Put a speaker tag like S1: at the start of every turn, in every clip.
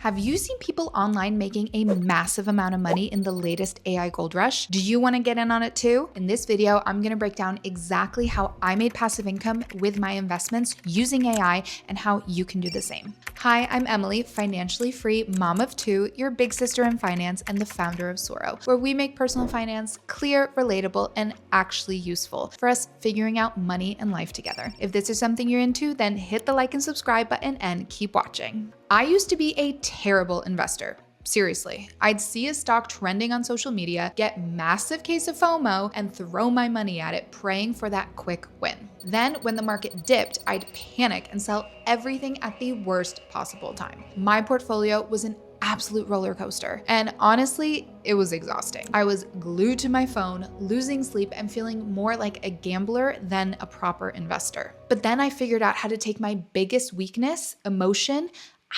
S1: Have you seen people online making a massive amount of money in the latest AI gold rush? Do you want to get in on it too? In this video, I'm going to break down exactly how I made passive income with my investments using AI and how you can do the same. Hi, I'm Emily, financially free mom of two, your big sister in finance, and the founder of Soro, where we make personal finance clear, relatable, and actually useful for us figuring out money and life together. If this is something you're into, then hit the like and subscribe button and keep watching. I used to be a terrible investor. Seriously, I'd see a stock trending on social media, get massive case of FOMO, and throw my money at it, praying for that quick win. Then when the market dipped, I'd panic and sell everything at the worst possible time. My portfolio was an absolute roller coaster. And honestly, it was exhausting. I was glued to my phone, losing sleep, and feeling more like a gambler than a proper investor. But then I figured out how to take my biggest weakness, emotion,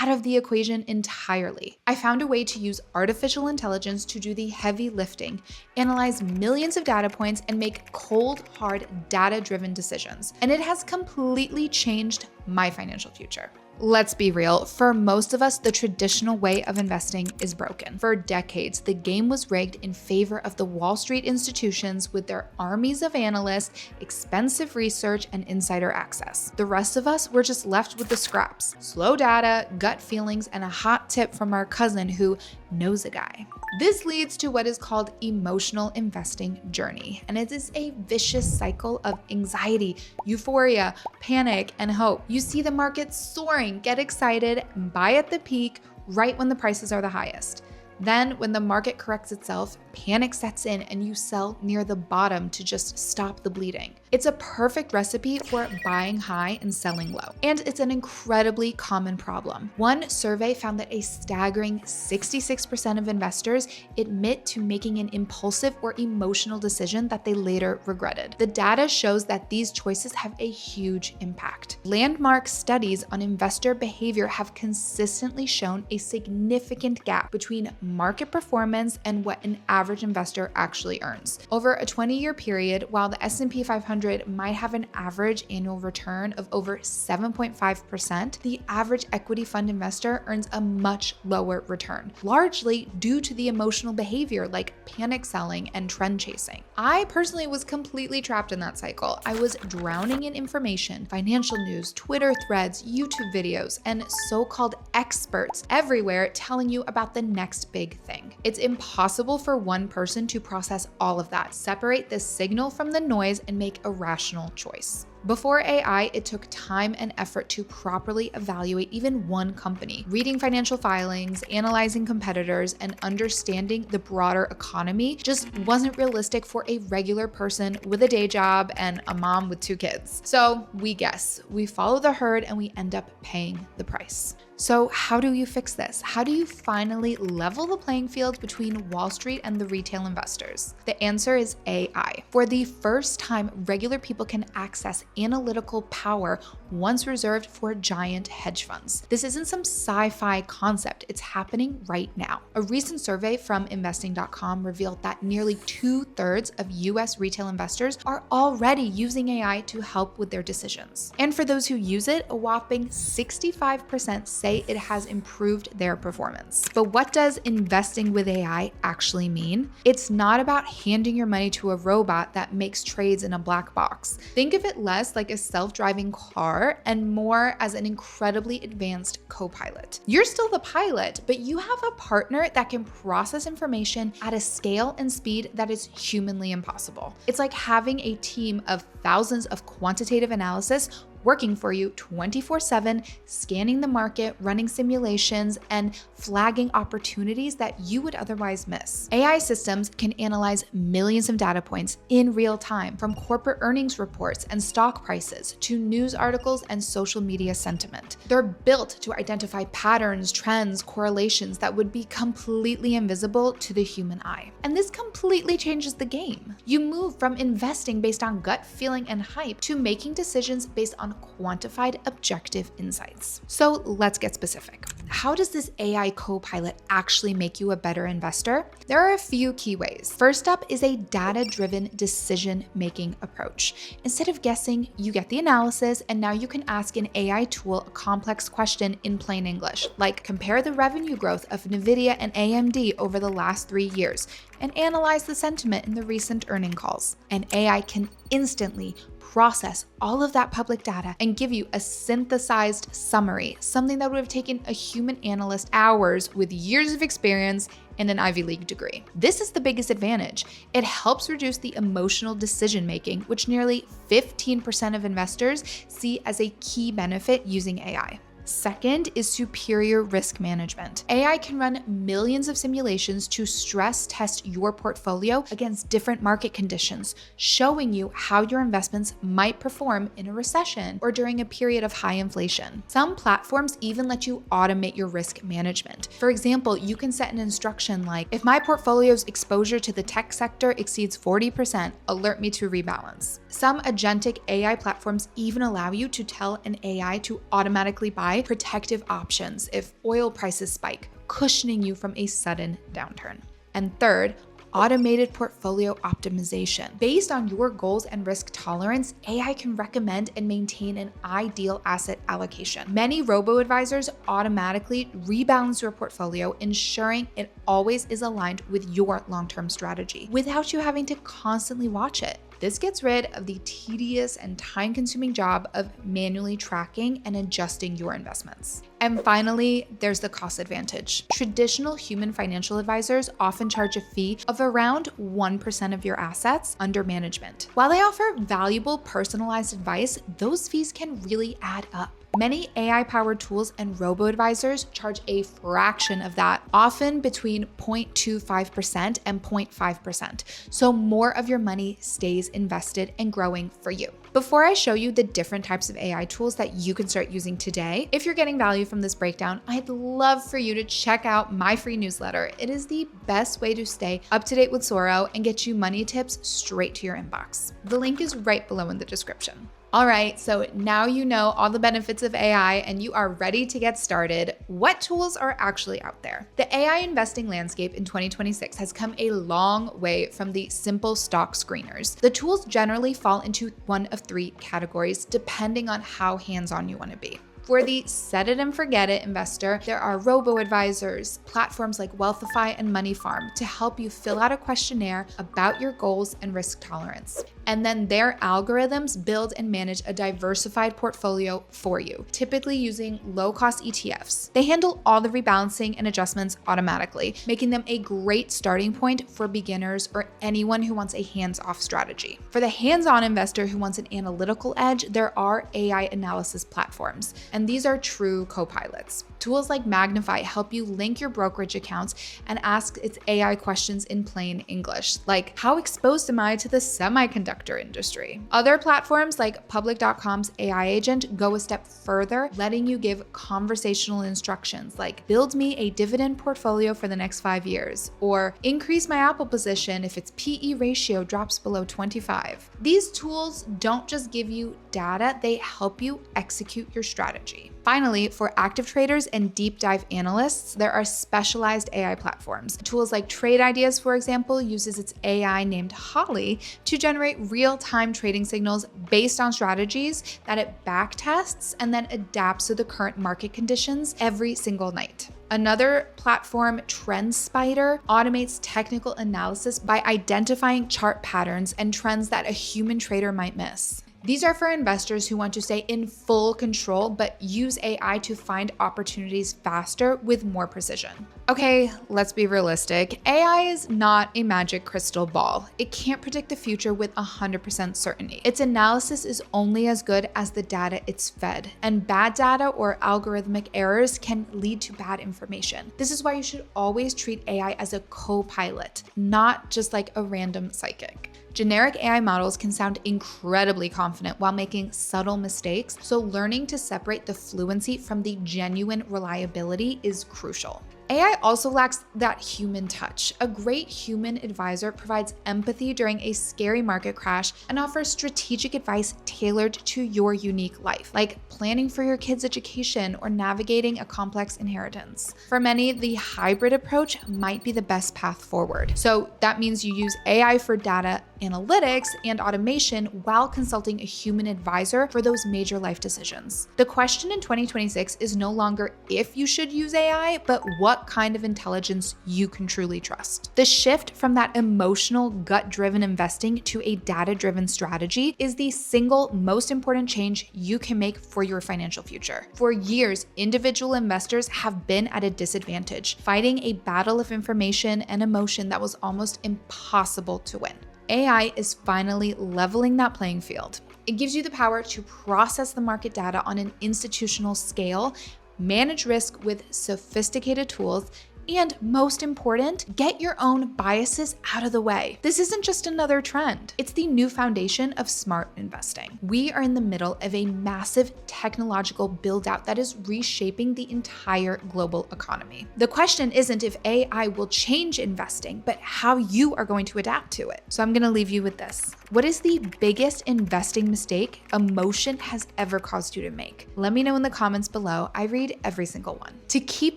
S1: out of the equation entirely. I found a way to use artificial intelligence to do the heavy lifting, analyze millions of data points, and make cold, hard, data-driven decisions. And it has completely changed my financial future. Let's be real, for most of us, the traditional way of investing is broken. For decades, the game was rigged in favor of the Wall Street institutions with their armies of analysts, expensive research, and insider access. The rest of us were just left with the scraps, slow data, gut feelings, and a hot tip from our cousin who knows a guy. This leads to what is called emotional investing journey, and it is a vicious cycle of anxiety, euphoria, panic, and hope. You see the market soaring, get excited, buy at the peak right when the prices are the highest. Then when the market corrects itself, panic sets in and you sell near the bottom to just stop the bleeding. It's a perfect recipe for buying high and selling low. And it's an incredibly common problem. One survey found that a staggering 66% of investors admit to making an impulsive or emotional decision that they later regretted. The data shows that these choices have a huge impact. Landmark studies on investor behavior have consistently shown a significant gap between market performance and what an average investor actually earns. Over a 20-year period, while the S&P 500 might have an average annual return of over 7.5%, the average equity fund investor earns a much lower return, largely due to the emotional behavior like panic selling and trend chasing. I personally was completely trapped in that cycle. I was drowning in information, financial news, Twitter threads, YouTube videos, and so-called experts everywhere telling you about the next big thing. It's impossible for one person to process all of that, separate the signal from the noise, and make a rational choice. Before AI, it took time and effort to properly evaluate even one company. Reading financial filings, analyzing competitors, and understanding the broader economy just wasn't realistic for a regular person with a day job and a mom with two kids. So we guess, we follow the herd, and we end up paying the price. So how do you fix this? How do you finally level the playing field between Wall Street and the retail investors? The answer is AI. For the first time, regular people can access analytical power once reserved for giant hedge funds. This isn't some sci-fi concept, it's happening right now. A recent survey from investing.com revealed that nearly 2/3 of US retail investors are already using AI to help with their decisions. And for those who use it, a whopping 65% say it has improved their performance. But what does investing with AI actually mean? It's not about handing your money to a robot that makes trades in a black box. Think of it less like a self-driving car and more as an incredibly advanced co-pilot. You're still the pilot, but you have a partner that can process information at a scale and speed that is humanly impossible. It's like having a team of thousands of quantitative analysis working for you 24/7, scanning the market, running simulations, and flagging opportunities that you would otherwise miss. AI systems can analyze millions of data points in real time, from corporate earnings reports and stock prices to news articles and social media sentiment. They're built to identify patterns, trends, correlations that would be completely invisible to the human eye. And this completely changes the game. You move from investing based on gut feeling and hype to making decisions based on quantified objective insights. So let's get specific. how does this AI co-pilot actually make you a better investor? There are a few key ways. First up is a data-driven decision-making approach. Instead of guessing, you get the analysis, and now you can ask an AI tool a complex question in plain English, like compare the revenue growth of NVIDIA and AMD over the last 3 years and analyze the sentiment in the recent earning calls. And AI can instantly process all of that public data and give you a synthesized summary, something that would have taken a human analyst hours with years of experience and an Ivy League degree. This is the biggest advantage. It helps reduce the emotional decision making, which nearly 15% of investors see as a key benefit using AI. Second is superior risk management. AI can run millions of simulations to stress test your portfolio against different market conditions, showing you how your investments might perform in a recession or during a period of high inflation. Some platforms even let you automate your risk management. For example, you can set an instruction like, if my portfolio's exposure to the tech sector exceeds 40%, alert me to rebalance. Some agentic AI platforms even allow you to tell an AI to automatically buy protective options if oil prices spike, cushioning you from a sudden downturn. And third, automated portfolio optimization. Based on your goals and risk tolerance, AI can recommend and maintain an ideal asset allocation. Many robo-advisors automatically rebalance your portfolio, ensuring it always is aligned with your long-term strategy without you having to constantly watch it. This gets rid of the tedious and time-consuming job of manually tracking and adjusting your investments. And finally, there's the cost advantage. Traditional human financial advisors often charge a fee of around 1% of your assets under management. While they offer valuable personalized advice, those fees can really add up. Many AI-powered tools and robo-advisors charge a fraction of that, often between 0.25% and 0.5%, so more of your money stays invested and growing for you. Before I show you the different types of AI tools that you can start using today, if you're getting value from this breakdown, I'd love for you to check out my free newsletter. It is the best way to stay up to date with Soro and get you money tips straight to your inbox. The link is right below in the description. All right, so now you know all the benefits of AI and you are ready to get started. What tools are actually out there? The AI investing landscape in 2026 has come a long way from the simple stock screeners. The tools generally fall into one of 3 categories, depending on how hands-on you want to be. For the set it and forget it investor, there are robo-advisors, platforms like Wealthify and Money Farm to help you fill out a questionnaire about your goals and risk tolerance. And then their algorithms build and manage a diversified portfolio for you, typically using low-cost ETFs. They handle all the rebalancing and adjustments automatically, making them a great starting point for beginners or anyone who wants a hands-off strategy. For the hands-on investor who wants an analytical edge, there are AI analysis platforms, and these are true co-pilots. Tools like Magnify help you link your brokerage accounts and ask its AI questions in plain English, like, how exposed am I to the semiconductor industry? Other platforms like Public.com's AI agent go a step further, letting you give conversational instructions like, build me a dividend portfolio for the next 5 years, or increase my Apple position if its PE ratio drops below 25. These tools don't just give you data, they help you execute your strategy. Finally, for active traders and deep dive analysts, there are specialized AI platforms. Tools like Trade Ideas, for example, uses its AI named Holly to generate real-time trading signals based on strategies that it backtests and then adapts to the current market conditions every single night. Another platform, TrendSpider, automates technical analysis by identifying chart patterns and trends that a human trader might miss. These are for investors who want to stay in full control but use AI to find opportunities faster with more precision. Okay, let's be realistic. AI is not a magic crystal ball. It can't predict the future with 100% certainty. Its analysis is only as good as the data it's fed, and bad data or algorithmic errors can lead to bad information. This is why you should always treat AI as a co-pilot, not just like a random psychic. Generic AI models can sound incredibly confident while making subtle mistakes, so learning to separate the fluency from the genuine reliability is crucial. AI also lacks that human touch. A great human advisor provides empathy during a scary market crash and offers strategic advice tailored to your unique life, like planning for your kids' education or navigating a complex inheritance. For many, the hybrid approach might be the best path forward. So that means you use AI for data analytics and automation while consulting a human advisor for those major life decisions. The question in 2026 is no longer if you should use AI, but what kind of intelligence you can truly trust. The shift from that emotional, gut-driven investing to a data-driven strategy is the single most important change you can make for your financial future. For years, individual investors have been at a disadvantage, fighting a battle of information and emotion that was almost impossible to win. AI is finally leveling that playing field. It gives you the power to process the market data on an institutional scale, manage risk with sophisticated tools, and most important, get your own biases out of the way. This isn't just another trend. It's the new foundation of smart investing. We are in the middle of a massive technological build-out that is reshaping the entire global economy. The question isn't if AI will change investing, but how you are going to adapt to it. So I'm gonna leave you with this. What is the biggest investing mistake emotion has ever caused you to make? Let me know in the comments below. I read every single one. To keep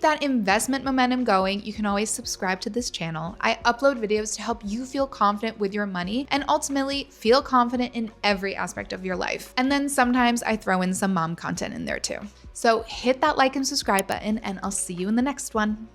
S1: that investment momentum going, you can always subscribe to this channel. I upload videos to help you feel confident with your money and ultimately feel confident in every aspect of your life. And then sometimes I throw in some mom content in there too. So hit that like and subscribe button, and I'll see you in the next one.